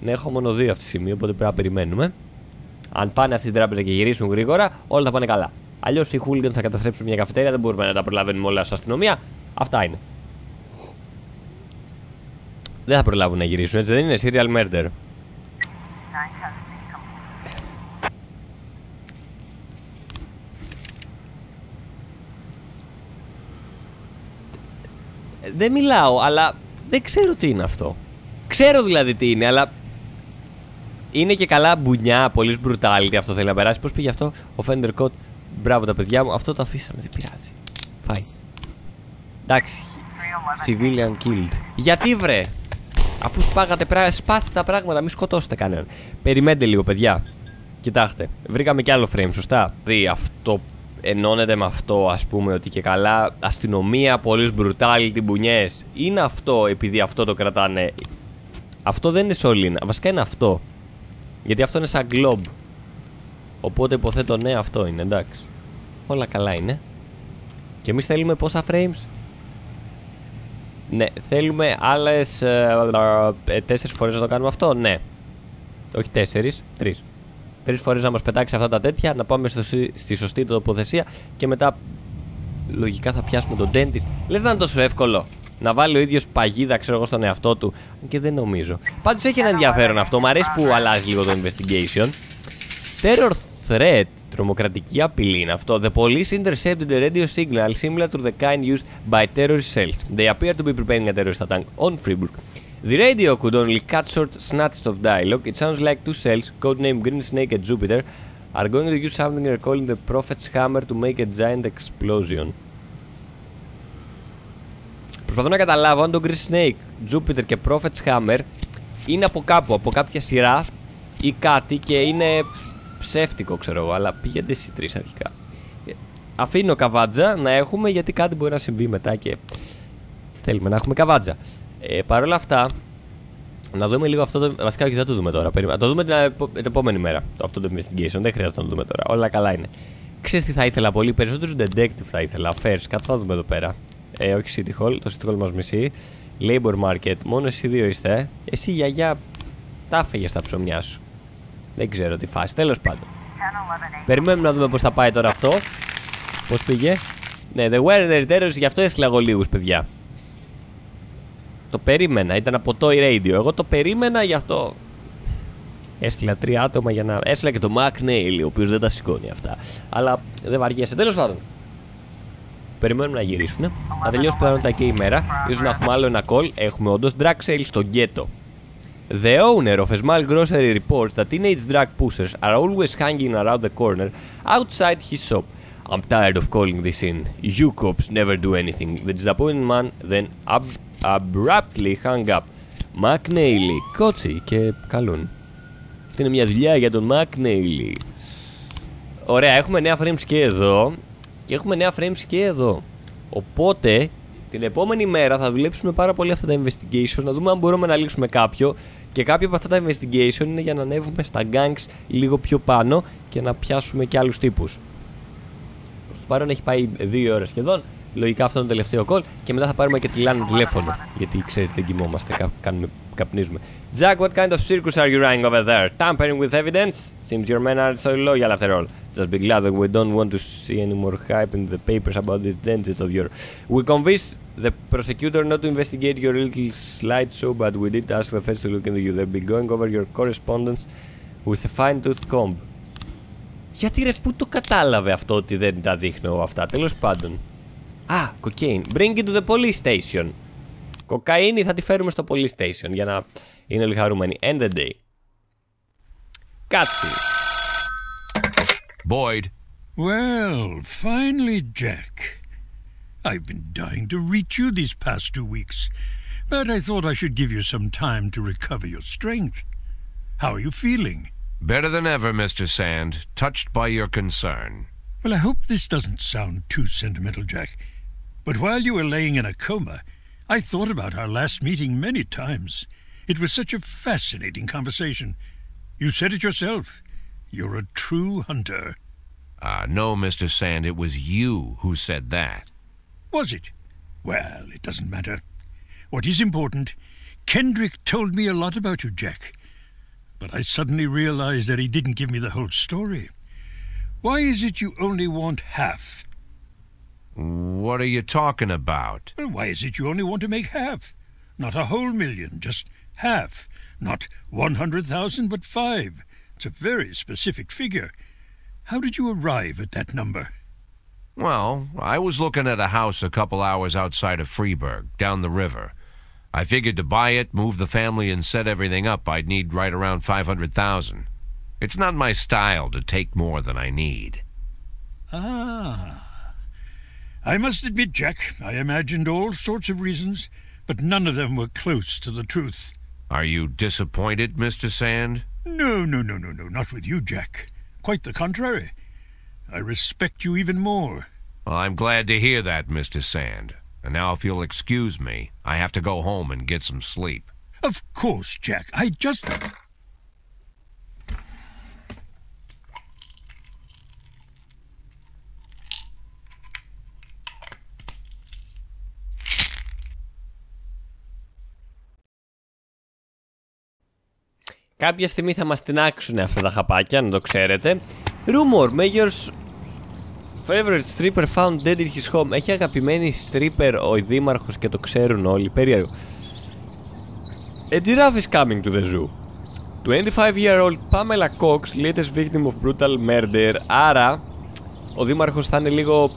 Ναι, έχω μόνο 2 αυτή τη στιγμή, οπότε πρέπει να περιμένουμε. Αν πάνε αυτή την τράπεζα και γυρίσουν γρήγορα, όλα θα πάνε καλά. Αλλιώς οι hooligans θα καταστρέψουν μια καφετέρια, δεν μπορούμε να τα προλαβαίνουμε όλα στην αστυνομία. Αυτά είναι. Δεν θα προλάβουν να γυρίσουν, έτσι δεν είναι? Serial murder. Δεν μιλάω, αλλά δεν ξέρω τι είναι αυτό. Ξέρω δηλαδή τι είναι, αλλά είναι και καλά μπουνιά, πολύ brutality αυτό θέλει να περάσει. Πώς πήγε αυτό, offender code? Μπράβο τα παιδιά μου, αυτό το αφήσαμε, δεν πειράζει. Φάει. Εντάξει, civilian killed. Γιατί βρε, αφού σπάστε τα πράγματα, μην σκοτώσετε κανέναν. Περιμένετε λίγο παιδιά. Κοιτάξτε, βρήκαμε κι άλλο frame, σωστά? Δει αυτό. Ενώνεται με αυτό, ας πούμε, ότι και καλά αστυνομία, πολύ brutality, μπουνιές. Είναι αυτό επειδή αυτό το κρατάνε. Αυτό δεν είναι σωλήνα, βασικά είναι αυτό. Γιατί αυτό είναι σαν globe. Οπότε υποθέτω ναι, αυτό είναι, εντάξει. Όλα καλά είναι. Και εμείς θέλουμε πόσα frames? Ναι, θέλουμε άλλες 4 φορές να το κάνουμε αυτό, ναι. Όχι 4, 3. 3 φορές να μας πετάξει αυτά τα τέτοια, να πάμε στη σωστή τοποθεσία και μετά λογικά θα πιάσουμε τον dentist. Λες να είναι τόσο εύκολο να βάλει ο ίδιος παγίδα, ξέρω εγώ, στον εαυτό του? Και δεν νομίζω. Πάντως έχει ένα ενδιαφέρον αυτό, μου αρέσει που αλλάζει λίγο το investigation. Terror threat, τρομοκρατική απειλή είναι αυτό. The police intercepted a radio signal similar to the kind used by terrorist cells. They appear to be preparing a terrorist attack on Freiburg. The radio could only cut short snatches of dialogue. It sounds like 2 cells, codenamed Green Snake and Jupiter, are going to use something they're calling the Prophet's Hammer to make a giant explosion. Προσπαθώ να καταλάβω αν το Green Snake, Jupiter και Prophet's Hammer είναι από κάπου, από κάποια σειρά ή κάτι και είναι ψεύτικο, ξέρω εγώ, αλλά πήγαινε εσύ 3 αρχικά. Αφήνω καβάτζα να έχουμε γιατί κάτι μπορεί να συμβεί μετά και θέλουμε να έχουμε καβάτζα. Παρ' όλα αυτά, να δούμε λίγο αυτό το. Βασικά, όχι, δεν το δούμε τώρα. Να το δούμε την επόμενη μέρα. Αυτό το investigation. Δεν χρειάζεται να το δούμε τώρα. Όλα καλά είναι. Ξέρεις τι θα ήθελα πολύ? Περισσότερους detective θα ήθελα. Affairs, κάτσε να δούμε εδώ πέρα. Όχι City Hall. Το City Hall μας μισεί. Labor Market. Μόνο εσύ 2 είστε. Εσύ γιαγιά τα έφεγες στα ψωμιά σου. Δεν ξέρω τι φάση. Τέλος πάντων. Περιμένουμε να δούμε πώς θα πάει τώρα αυτό. Πώς πήγε? Ναι, the were terrorists, γι' αυτό έστειλα εγώ λίγους παιδιά. Το περίμενα, ήταν από το radio. Εγώ το περίμενα, γι' αυτό έστειλα 3 άτομα για να. Έστειλα και το McNeil, ο οποίος δεν τα σηκώνει αυτά. Αλλά δεν βαριέσαι. Τέλος πάντων. Περιμένουμε να γυρίσουν. Θα τελειώσει πιθανότατα και η μέρα. Ίσως να έχουμε άλλο ένα call. Έχουμε όντως drug sale στο γκέτο. The owner of a small grocery reports that teenage drug pushers are always hanging around the corner outside his shop. I'm tired of calling this in. You cops never do anything. The disappointed man then abruptly hung up. McNeil, κότσι και καλούν. Αυτή είναι μια δουλειά για τον McNeil. Ωραία, έχουμε νέα frames και εδώ. Και έχουμε νέα frames και εδώ. Οπότε, την επόμενη μέρα θα δουλέψουμε πάρα πολύ αυτά τα investigation. Να δούμε αν μπορούμε να λύσουμε κάποιο. Και κάποια από αυτά τα investigation είναι για να ανέβουμε στα gangs λίγο πιο πάνω και να πιάσουμε και άλλους τύπους. Προς το παρόν έχει πάει 2 ώρες σχεδόν. Λογικά αυτό είναι το τελευταίο call και μετά θα πάρουμε και τη Λάνα τηλέφωνο. Γιατί ξέρετε δεν κοιμόμαστε, καπνίζουμε. Jack, what kind of circus are you running over there? Tampering with evidence? Seems your men are so loyal after all. Just be glad that we don't want to see any more hype in the papers about this dentist of yours. We convinced the prosecutor not to investigate your little slideshow, but we did ask the feds to look into you. They'll be going over your correspondence with a fine-toothed comb. Γιατί ρε, πού το κατάλαβε αυτό ότι δεν τα δείχνω αυτά, τέλος πάντων. Α, cocaine. Bring it to the police station. Κοκαίνη θα τη φέρουμε στο police station για να είναι όλοι χαρούμενοι. End the day. Κάτσε. Boyd. Well, finally, Jack. I've been dying to reach you these past 2 weeks, but I thought I should give you some time to recover your strength. How are you feeling? Better than ever, Mr. Sand. Touched by your concern. Well, I hope this doesn't sound too sentimental, Jack. But while you were laying in a coma, I thought about our last meeting many times. It was such a fascinating conversation. You said it yourself. You're a true hunter. No, Mr. Sand, it was you who said that. Was it? Well, it doesn't matter. What is important, Kendrick told me a lot about you, Jack. But I suddenly realized that he didn't give me the whole story. Why is it you only want half? What are you talking about? Well, why is it you only want to make half? Not a whole million, just half. Not 100,000, but 5. It's a very specific figure. How did you arrive at that number? Well, I was looking at a house a couple hours outside of Freeburg, down the river. I figured to buy it, move the family, and set everything up, I'd need right around 500,000. It's not my style to take more than I need. Ah. I must admit, Jack, I imagined all sorts of reasons, but none of them were close to the truth. Are you disappointed, Mr. Sand? No, not with you, Jack. Quite the contrary. I respect you even more. Well, I'm glad to hear that, Mr. Sand. And now if you'll excuse me, I have to go home and get some sleep. Of course, Jack. I just... Κάποια στιγμή θα μας τινάξουν αυτά τα χαπάκια, να το ξέρετε. Rumor, Mayor's favorite stripper found dead in his home. Έχει αγαπημένη stripper ο δήμαρχος και το ξέρουν όλοι. Περίεργο. A giraffe is coming to the zoo. 25-year-old Pamela Cox, latest victim of brutal murder. Άρα, ο δήμαρχος θα είναι λίγο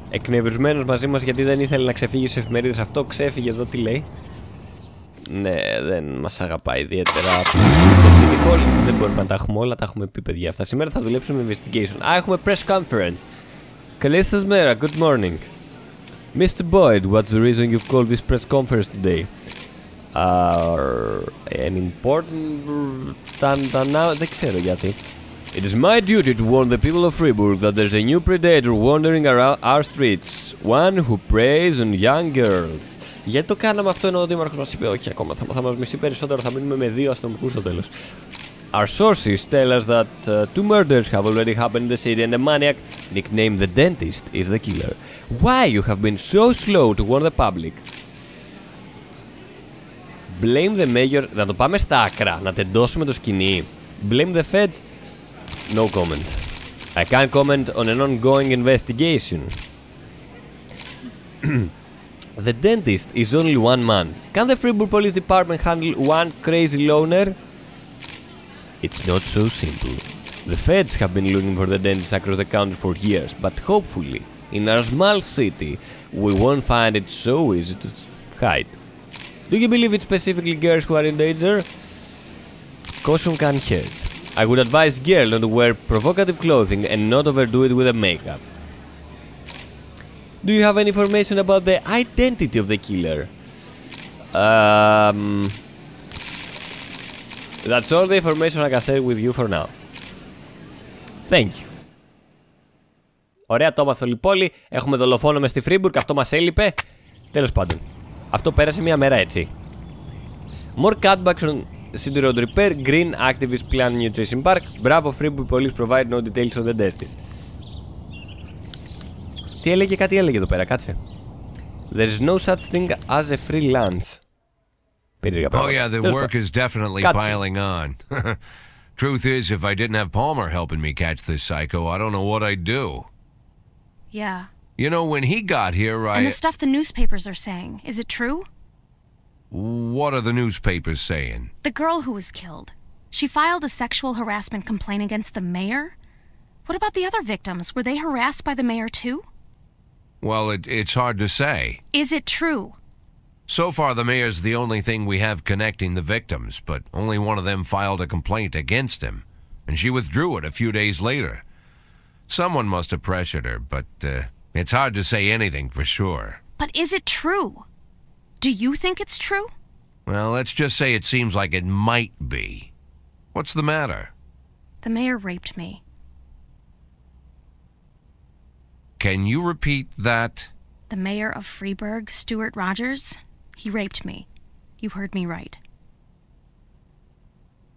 εκνευρισμένος μαζί μας γιατί δεν ήθελε να ξεφύγει στις εφημερίδες. Αυτό ξέφυγε εδώ, τι λέει. Ναι, δεν μας αγαπάει ιδιαίτερα. Δεν μπορούμε να τα έχουμε όλα, τα έχουμε πει, παιδιά αυτά. Σήμερα θα δουλέψουμε με investigation. Έχουμε press conference. Καλή σας μέρα, good morning. Mr. Boyd, what's the reason you've called this press conference today? An important... δεν ξέρω γιατί. It is my duty to warn the people of Fribourg that there's a new predator wandering around our streets. One who preys on young girls. Γιατί το κάναμε αυτό ενώ ο δήμαρχος μας είπε όχι ακόμα, θα μας μισεί περισσότερο, θα μείνουμε με 2 αστυνομικούς στο τέλος. Our sources tell us that 2 murders have already happened in the city and a maniac, nicknamed the Dentist, is the killer. Why you have been so slow to warn the public? Blame the mayor, να το πάμε στα άκρα, να τεντώσουμε το σκηνή. Blame the feds, no comment. I can't comment on an ongoing investigation. The dentist is only one man. Can the Fribourg Police Department handle one crazy loner? It's not so simple. The feds have been looking for the dentist across the country for years, but hopefully, in our small city, we won't find it so easy to hide. Do you believe it's specifically girls who are in danger? Caution can hurt. I would advise girls not to wear provocative clothing and not overdo it with the makeup. Do you have any information about the identity of the killer? That's all the information I can share with you for now. Thank you. Ωραία, το έμαθα πόλη. Έχουμε δολοφόνο μες στη Φρίμπουργκ. Αυτό μας έλειπε. Τέλος πάντων. Αυτό πέρασε μια μέρα έτσι. More cutbacks on City Road Repair. Green Activist Plan Nutrition Park. Bravo, Fribourg Police provide no details on the dentist. Τι έλεγε, κάτι έλεγε εδώ πέρα, κάτσε. There is no such thing as a free lunch. Oh yeah, the work is definitely piling on. Truth is, if I didn't have Palmer helping me catch this psycho, I don't know what I'd do. Yeah. You know, when he got here, And the stuff the newspapers are saying, is it true? What are the newspapers saying? The girl who was killed. She filed a sexual harassment complaint against the mayor? What about the other victims? Were they harassed by the mayor too? Well, it's hard to say. Is it true? So far, the mayor's the only thing we have connecting the victims, but only one of them filed a complaint against him, and she withdrew it a few days later. Someone must have pressured her, but It's hard to say anything for sure. But is it true? Do you think it's true? Well, let's just say it seems like it might be. What's the matter? The mayor raped me. Can you repeat that? The mayor of Freeburg, Stuart Rogers, he raped me. You heard me right.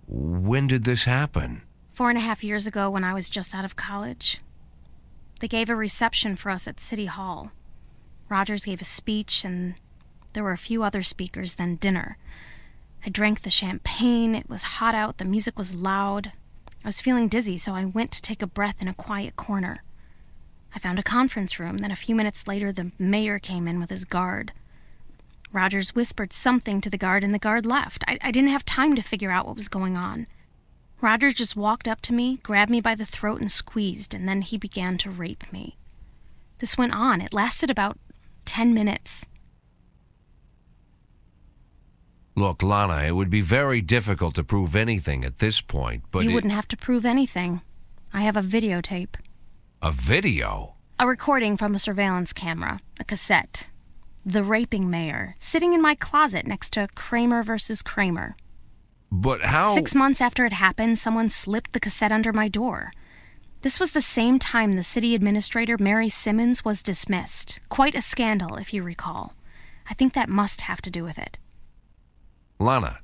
When did this happen? 4.5 years ago when I was just out of college. They gave a reception for us at City Hall. Rogers gave a speech, and there were a few other speakers, then dinner. I drank the champagne, it was hot out, the music was loud. I was feeling dizzy, so I went to take a breath in a quiet corner. I found a conference room, then a few minutes later the mayor came in with his guard. Rogers whispered something to the guard, and the guard left. I didn't have time to figure out what was going on. Rogers just walked up to me, grabbed me by the throat and squeezed, and then he began to rape me. This went on. It lasted about 10 minutes. Look, Lana, it would be very difficult to prove anything at this point, but... You wouldn't have to prove anything. I have a videotape. A video? A recording from a surveillance camera. A cassette. The raping mayor, sitting in my closet next to Kramer versus Kramer. But how... 6 months after it happened, someone slipped the cassette under my door. This was the same time the city administrator, Mary Simmons, was dismissed. Quite a scandal, if you recall. I think that must have to do with it. Lana,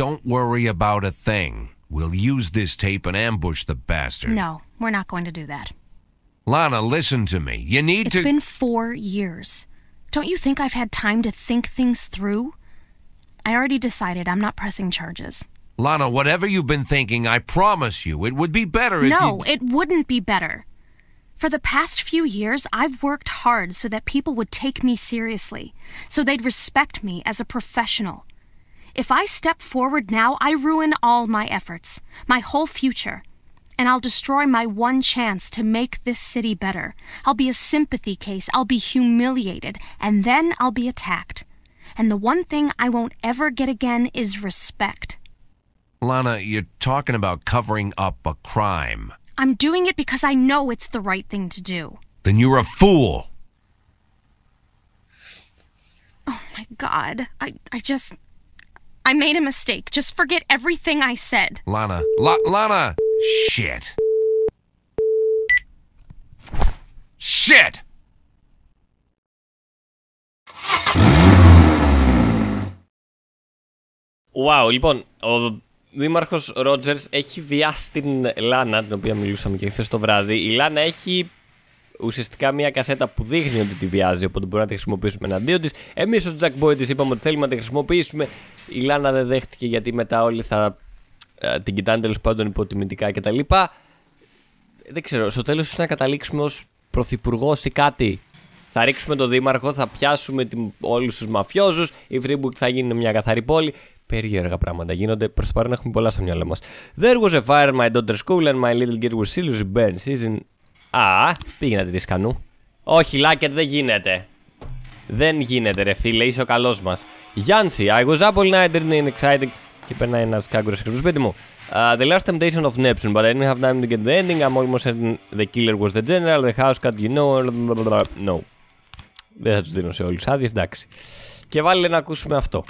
don't worry about a thing. We'll use this tape and ambush the bastard. No, we're not going to do that. Lana, listen to me. You need to... It's been 4 years. Don't you think I've had time to think things through? I already decided I'm not pressing charges. Lana, whatever you've been thinking, I promise you, it would be better if No, it wouldn't be better. For the past few years, I've worked hard so that people would take me seriously, so they'd respect me as a professional. If I step forward now, I ruin all my efforts, my whole future, and I'll destroy my one chance to make this city better. I'll be a sympathy case, I'll be humiliated, and then I'll be attacked. And the one thing I won't ever get again is respect. Lana, you're talking about covering up a crime. I'm doing it because I know it's the right thing to do. Then you're a fool. Oh my God, I made a mistake. Just forget everything I said. Lana, Lana! Shit. Shit! Wow, λοιπόν, ο δήμαρχος Ρότζερς έχει βιάσει την Λάνα, την οποία μιλούσαμε και χθες το βράδυ. Η Λάνα έχει ουσιαστικά μια κασέτα που δείχνει ότι τη βιάζει, οπότε μπορούμε να τη χρησιμοποιήσουμε εναντίον της. Εμείς ως Jack Boy της είπαμε ότι θέλουμε να τη χρησιμοποιήσουμε. Η Λάνα δεν δέχτηκε γιατί μετά όλοι θα την κοιτάνε τέλος πάντων υποτιμητικά κτλ. Δεν ξέρω, στο τέλος ίσως να καταλήξουμε ως πρωθυπουργός ή κάτι. Θα ρίξουμε τον δήμαρχο, θα πιάσουμε όλους τους μαφιόζους, η Freeburg θα γίνει μια καθαρή πόλη. Περίεργα πράγματα γίνονται. Προς το παρόν έχουμε πολλά στο μυαλό μας. There was a fire in my daughter's school and my little girl was seriously burned. Season... πήγαινε τη δισκανού. Όχι, Λάκετ, δεν γίνεται. Δεν γίνεται, ρε φίλε, είσαι ο καλός μας. Γιάννη, I was up all night and excited. Και περνάει ένας κάγκουρος στο σπίτι μου. The last temptation of Neptune, but I didn't have time to get the ending. I'm almost certain the killer was the general, the house cat, you know. No. Δεν θα τους δίνω σε όλους άδειες, εντάξει. Και βάλε να ακούσουμε αυτό.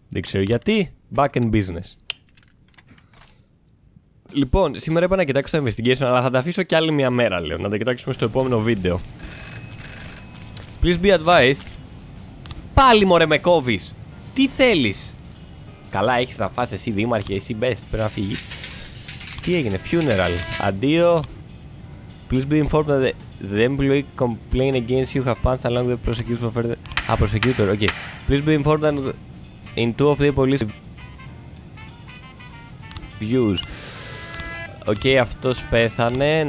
Δεν ξέρω γιατί. Back in business. Λοιπόν, σήμερα είπα να κοιτάξω το investigation, αλλά θα τα αφήσω κι άλλη μια μέρα, λέω. Να τα κοιτάξουμε στο επόμενο βίντεο. Please be advised. Πάλι μωρέ με κόβεις. Τι θέλεις? Καλά, έχεις να φας εσύ δήμαρχε, εσύ best, πρέπει να φύγεις. Τι έγινε, funeral, αντίο. Please be informed that the employee complaint against you have passed along the prosecution for further... prosecutor, okay. Please be informed that in two of the police views. Okay, αυτός πέθανε,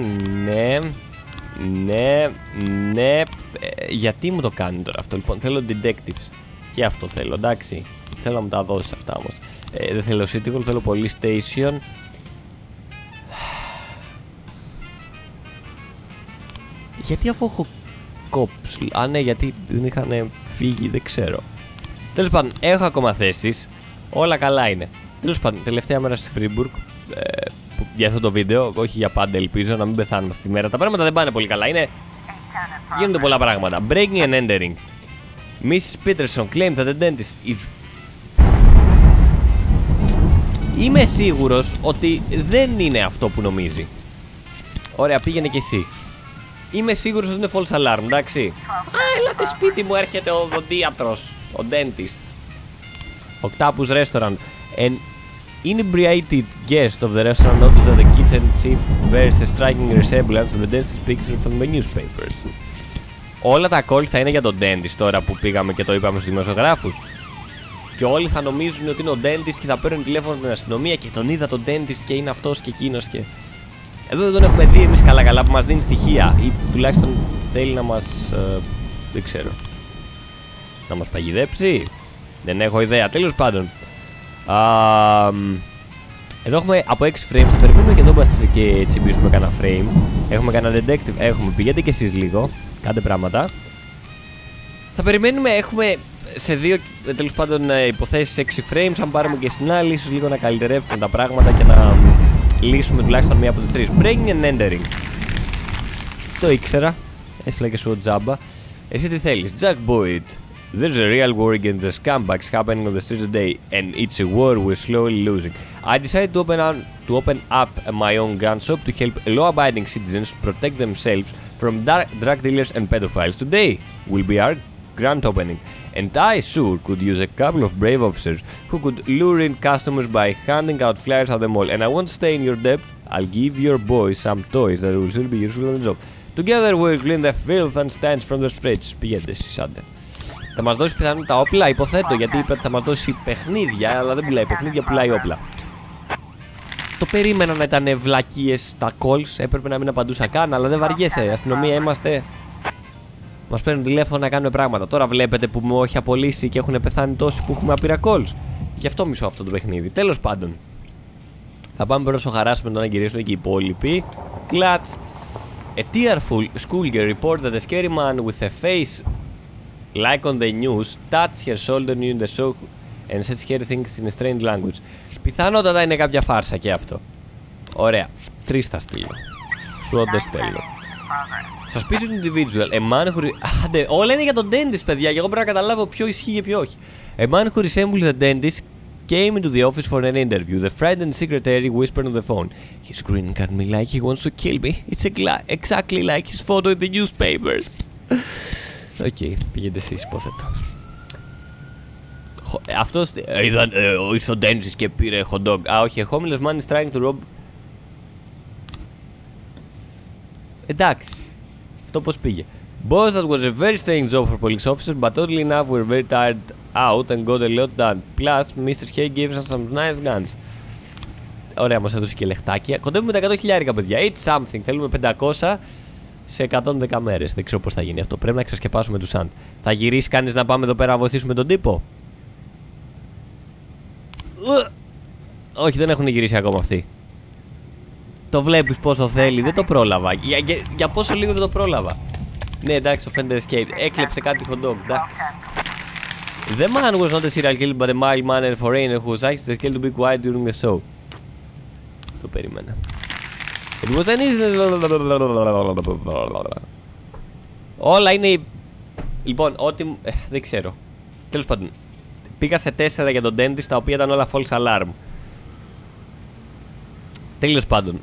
ναι. Γιατί μου το κάνει τώρα αυτό, λοιπόν, θέλω detectives. Και αυτό θέλω, εντάξει. Θέλω να μου τα δώσεις αυτά όμως. Δεν θέλω City Hall, θέλω Police Station. Γιατί αφού έχω cops, ναι, γιατί δεν είχαν φύγει, δεν ξέρω. Τέλος πάντων, έχω ακόμα θέσεις. Όλα καλά είναι. Τέλος πάντων, τελευταία μέρα στη Freeburg. Για αυτό το βίντεο, όχι για πάντα, ελπίζω να μην πεθάνουμε αυτή τη μέρα. Τα πράγματα δεν πάνε πολύ καλά. Είναι Γίνονται πολλά πράγματα. Breaking and entering. Mrs. Peterson claimed that the dentist is... Είμαι σίγουρος ότι δεν είναι αυτό που νομίζει. Ωραία, πήγαινε κι εσύ. Είμαι σίγουρος ότι είναι false alarm, εντάξει. Έλατε σπίτι μου, έρχεται ο οδοντίατρος, ο dentist. Octopus Restaurant. An inebriated guest of the restaurant noticed that the kitchen chief bears a striking resemblance to the dentist's picture from the newspapers. Όλα τα call θα είναι για τον dentist τώρα που πήγαμε και το είπαμε στους δημοσιογράφους. Και όλοι θα νομίζουν ότι είναι ο dentist και θα παίρνουν τηλέφωνο στην αστυνομία και τον είδα τον dentist και είναι αυτός και εκείνος και... Εδώ δεν τον έχουμε δει εμείς καλά που μας δίνει στοιχεία ή τουλάχιστον θέλει να μας... δεν ξέρω. Να μας παγιδέψει. Δεν έχω ιδέα. Τέλος πάντων. Εδώ έχουμε από 6 frames. Θα περιμένουμε και εδώ και τσιμπήσουμε κανένα frame. Έχουμε κανένα detective. Έχουμε. Πηγαίνετε κι εσείς λίγο. Κάντε πράγματα. Θα περιμένουμε. Έχουμε σε δύο τέλος πάντων υποθέσεις 6 frames. Αν πάρουμε και στην άλλη, ίσως λίγο να καλυτερεύσουμε τα πράγματα και να λύσουμε τουλάχιστον μία από τις τρεις. Breaking and entering. Το ήξερα. Έστειλα και σου τζάμπα. Εσύ τι θέλεις? Jack Boyd. There's a real war against the scumbags happening on the streets today, and it's a war we're slowly losing. I decided to open up my own gun shop to help law-abiding citizens protect themselves from drug dealers and pedophiles. Today will be our grand opening, and I sure could use a couple of brave officers who could lure in customers by handing out flyers at the mall. And I won't stay in your debt. I'll give your boys some toys that will still be useful on the job. Together we'll clean the filth and stench from the streets. Πηγαίνετε εσείς, άντε. Θα μας δώσει πιθανόν τα όπλα, υποθέτω, γιατί είπε ότι θα μας δώσει παιχνίδια, αλλά δεν πουλάει παιχνίδια, πουλάει όπλα. Το περίμενα να ήταν βλακίες τα calls, έπρεπε να μην απαντούσα καν, αλλά δεν βαριέσαι. Αστυνομία είμαστε. Μας παίρνουν τηλέφωνο να κάνουμε πράγματα. Τώρα βλέπετε που μου έχει απολύσει και έχουν πεθάνει τόσοι που έχουμε άπειρα calls. Γι' αυτό μισώ αυτό το παιχνίδι. Τέλος πάντων. Θα πάμε προς το harassment να γυρίσουν και οι υπόλοιποι. Clutch. A tearful schoolgirl reported that a scary man with a face like on the news touched her shoulder in the show and said scary things in a strange language. Πιθανότατα είναι κάποια φάρσα και αυτό. Ωραία. 3 θα στείλω. Σου όντως στέλνω. Suspicious individual. A man who... Άντε, όλα είναι για τον dentist, παιδιά, και εγώ πρέπει να καταλάβω ποιο ισχύει και ποιο όχι. A man who resembles the dentist came into the office for an interview. The frightened secretary whispered on the phone. He's grinning at me like he wants to kill me. It's exactly like his photo in the newspapers. Οκ, πήγαινε εσείς, υποθέτω. Αυτός ήρθε ο dentist και πήρε hot dog. Α, όχι, a homeless man is trying to rob... Εντάξει, αυτό πώς πήγε. Boss, that was a very strange job for police officers, but oddly enough we're very tired out and got a lot done. Plus, Mr. Hay gave us some nice guns. Ωραία, μας έδωσε και λεχτάκια. Κοντεύουμε τα 100.000, παιδιά. Eat something. Θέλουμε 500 σε 110 μέρες. Δεν ξέρω πώς θα γίνει αυτό. Πρέπει να ξεσκεπάσουμε τους Σαντ. Θα γυρίσει κανείς να πάμε εδώ πέρα να βοηθήσουμε τον τύπο? Όχι, δεν έχουν γυρίσει ακόμα αυτοί. Το βλέπεις πόσο θέλει. Δεν το πρόλαβα. Για πόσο λίγο δεν το πρόλαβα. Ναι, εντάξει, το Fender Escape. Έκλεψε κάτι hot dog. Εντάξει. The man was not a serial killer, but a mild-mannered foreigner who was actually scared to be quiet during the show. Το περίμενα. It was an easy... Όλα είναι... Λοιπόν, ό,τι... δεν ξέρω. Τέλος πάντων. Πήγα σε 4 για τον dentist, τα οποία ήταν όλα false alarm. Τέλος πάντων.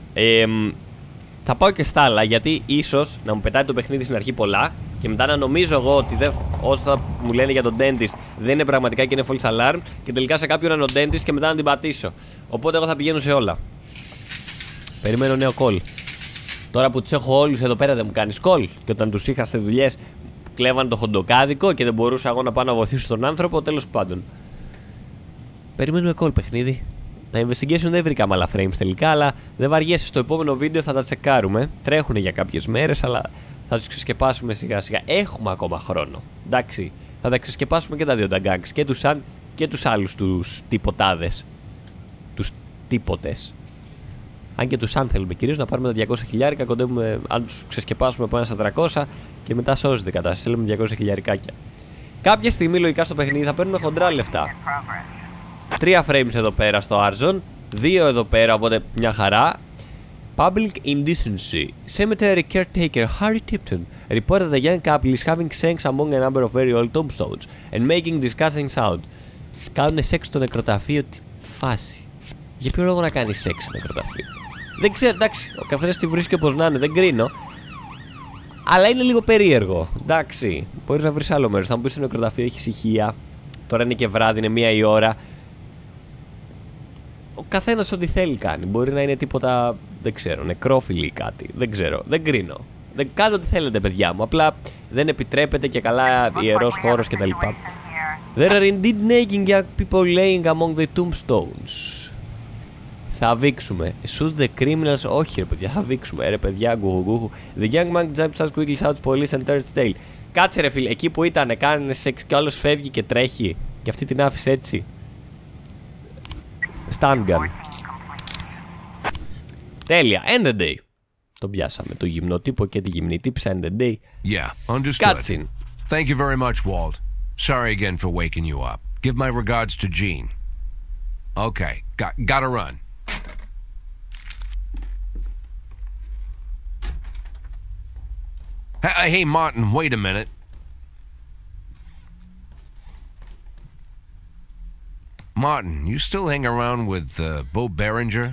Θα πάω και στα άλλα, γιατί ίσως να μου πετάει το παιχνίδι στην αρχή πολλά και μετά να νομίζω εγώ ότι όσα μου λένε για τον dentist δεν είναι πραγματικά και είναι false alarm και τελικά σε κάποιον είναι ο dentist και μετά να την πατήσω. Οπότε εγώ θα πηγαίνω σε όλα. Περιμένω νέο call. Τώρα που τους έχω όλους εδώ πέρα δεν μου κάνεις call. Και όταν τους είχα σε δουλειές κλέβαν το χοντοκάδικο και δεν μπορούσα εγώ να πάω να βοηθήσω τον άνθρωπο. Τέλος πάντων. Περιμένουμε call, παιχνίδι. Τα investigation δεν βρήκαμε άλλα frames τελικά, αλλά δεν βαριέσαι. Στο επόμενο βίντεο θα τα τσεκάρουμε. Τρέχουν για κάποιες μέρες, αλλά θα τους ξεσκεπάσουμε σιγά σιγά. Έχουμε ακόμα χρόνο. Εντάξει. Θα τα ξεσκεπάσουμε και τα δύο τα gangs. Και τους Σαν και τους άλλους τους τυποτάδες. Τους τύποτες. Αν και τους Σαν θέλουμε κυρίως να πάρουμε τα 200.000, κοντεύουμε. Αν τους ξεσκεπάσουμε από 1 στα 300 και μετά σώζεται η κατάσταση. Θέλουμε 200.000. Κάποια στιγμή λογικά στο παιχνίδι θα παίρνουμε χοντρά λεφτά. 3 frames εδώ πέρα στο Arzon, 2 εδώ πέρα, οπότε μια χαρά. Public indecency. Cemetery caretaker Harry Tipton reported a young couple is having sex among a number of very old tombstones and making disgusting sound. Κάνουνε σεξ στο νεκροταφείο, τι φάση. Για ποιο λόγο να κάνει σεξ στο νεκροταφείο? Δεν ξέρω, εντάξει, ο καθένας τη βρίσκει όπως να είναι, δεν κρίνω. Αλλά είναι λίγο περίεργο, εντάξει. Μπορείς να βρεις άλλο μέρος. Θα μου πεις στο νεκροταφείο έχει ησυχία. Τώρα είναι και βράδυ, είναι 1 η ώρα. Ο καθένας ό,τι θέλει κάνει. Μπορεί να είναι τίποτα, δεν ξέρω, νεκρόφιλοι ή κάτι. Δεν ξέρω, δεν κρίνω. Κάντε ό,τι θέλετε, παιδιά μου. Απλά δεν επιτρέπεται και καλά ιερός χώρος κτλ. There are indeed naked young people laying among the tombstones. Θα βήξουμε. Shoot the criminals. Όχι, ρε παιδιά, θα βήξουμε. Ρε παιδιά, γκουγουγουγου. The young man jumps as quickly out police and turns tail. Κάτσε, ρε φίλε, εκεί που ήταν, κάνει σεξ και όλος φεύγει και τρέχει. Και αυτή την άφησε έτσι. Stun gun. Τέλεια. End the day. Το πιάσαμε. Το γυμνοτύπο και τη γυμνή τύψα. End the day. Yeah, understood. Cutscene. Thank you very much, Walt. Sorry again for waking you up. Give my regards to Jean. Okay, gotta run. Hey, Martin, wait a minute. Martin, you still hang around with Bo Berenger?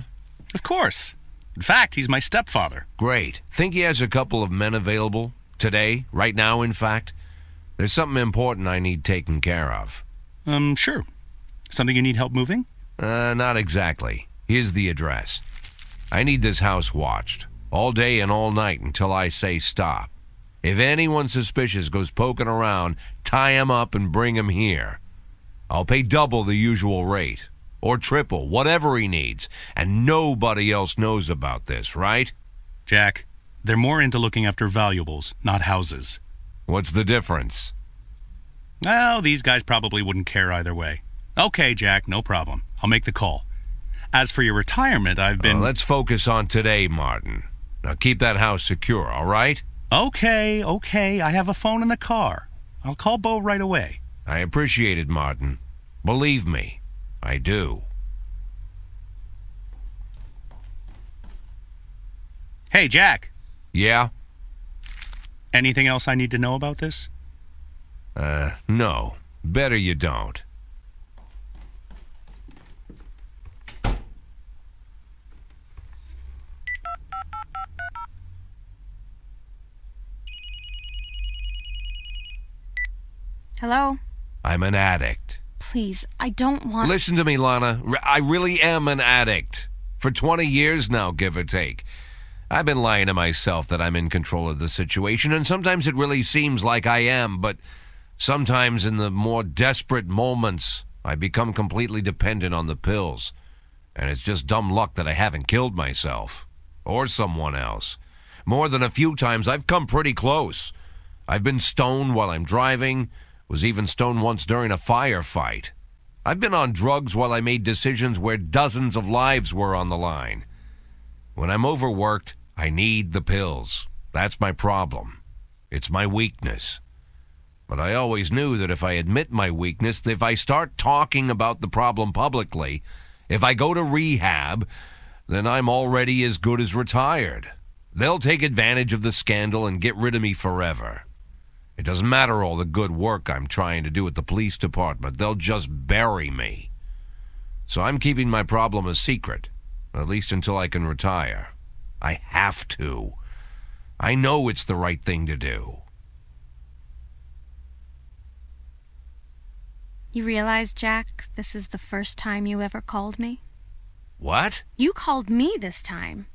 Of course. In fact, he's my stepfather. Great. Think he has a couple of men available? Today? Right now, in fact? There's something important I need taken care of. Sure. Something you need help moving? Not exactly. Here's the address. I need this house watched. All day and all night until I say stop. If anyone suspicious goes poking around, tie him up and bring him here. I'll pay double the usual rate. Or triple, whatever he needs. And nobody else knows about this, right? Jack, they're more into looking after valuables, not houses. What's the difference? Well, these guys probably wouldn't care either way. Okay, Jack, no problem. I'll make the call. As for your retirement, I've been... Let's focus on today, Martin. Now keep that house secure, all right? Okay. I have a phone in the car. I'll call Bo right away. I appreciate it, Martin. Believe me, I do. Hey, Jack. Yeah? Anything else I need to know about this? No. Better you don't. Hello? I'm an addict. Please, I don't want... Listen to me, Lana. I really am an addict. For 20 years now, give or take. I've been lying to myself that I'm in control of the situation, and sometimes it really seems like I am, but sometimes in the more desperate moments, I become completely dependent on the pills. And it's just dumb luck that I haven't killed myself. Or someone else. More than a few times, I've come pretty close. I've been stoned while I'm driving, was even stoned once during a firefight. I've been on drugs while I made decisions where dozens of lives were on the line. When I'm overworked, I need the pills. That's my problem. It's my weakness. But I always knew that if I admit my weakness, if I start talking about the problem publicly, if I go to rehab, then I'm already as good as retired. They'll take advantage of the scandal and get rid of me forever. It doesn't matter all the good work I'm trying to do at the police department. They'll just bury me. So I'm keeping my problem a secret, at least until I can retire. I have to. I know it's the right thing to do. You realize, Jack, this is the first time you ever called me? What? You called me this time.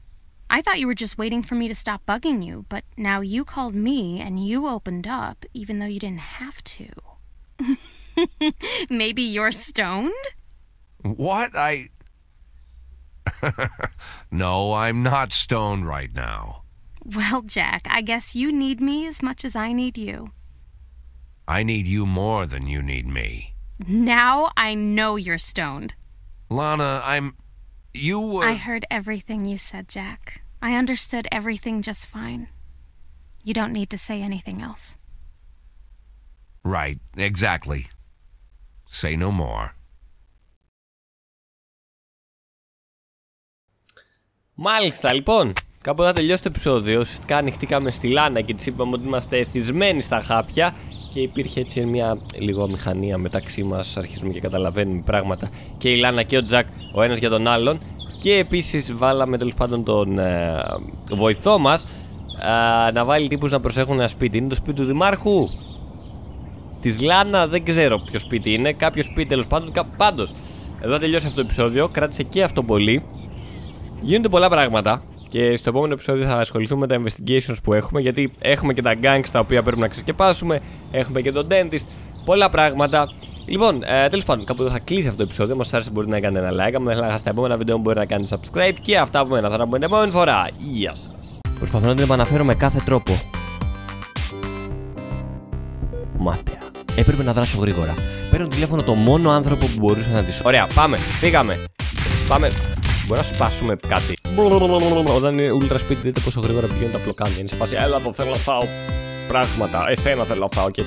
I thought you were just waiting for me to stop bugging you, but now you called me and you opened up, even though you didn't have to. Maybe you're stoned? What? No, I'm not stoned right now. Well, Jack, I guess you need me as much as I need you. I need you more than you need me. Now I know you're stoned. Lana, I heard everything you said, Jack. I understood everything just fine. You don't need to say anything else. Right, exactly. Say no more. Μάλιστα, λοιπόν. Κάπου θα τελειώσει το επεισόδιο. Ουσιαστικά ανοιχτήκαμε στη Λάνα και της είπαμε ότι είμαστε εθισμένοι στα χάπια. Και υπήρχε έτσι μια λίγο αμηχανία μεταξύ μας. Αρχίζουμε και καταλαβαίνουμε πράγματα. Και η Λάνα και ο Τζακ, ο ένας για τον άλλον. Και επίσης βάλαμε τέλος πάντων τον βοηθό μας να βάλει τύπους να προσέχουν ένα σπίτι. Είναι το σπίτι του δημάρχου της Λάνα, δεν ξέρω ποιο σπίτι είναι. Κάποιο σπίτι τέλος πάντων. Πάντως, εδώ τελειώσει αυτό το επεισόδιο. Κράτησε και αυτό πολύ. Γίνονται πολλά πράγματα. Και στο επόμενο επεισόδιο θα ασχοληθούμε με τα investigations που έχουμε. Γιατί έχουμε και τα gangs τα οποία πρέπει να ξεσκεπάσουμε. Έχουμε και τον dentist. Πολλά πράγματα. Λοιπόν, τέλος πάντων, κάπου εδώ θα κλείσει αυτό το επεισόδιο. Μας άρεσε, μπορείτε να κάνετε ένα like. Αν δεν θέλετε να χάσετε τα επόμενα βίντεο, μπορείτε να κάνετε subscribe. Και αυτά από μένα θα τα πούμε την επόμενη φορά. Γεια σας. Προσπαθώ να την επαναφέρω με κάθε τρόπο. Μάταια. Έπρεπε να δράσω γρήγορα. Παίρνω τηλέφωνο το μόνο άνθρωπο που μπορούσε να τη. Ωραία, πάμε. Φύγαμε. Πάμε. Μπορεί να σπάσουμε κάτι. Όταν είναι ultra speed, δείτε πόσο γρήγορα πηγαίνουν τα πλοκάμια. Είναι σε φάση, έλα εδώ θέλω να φάω πράγματα. Εσένα θέλω να φάω και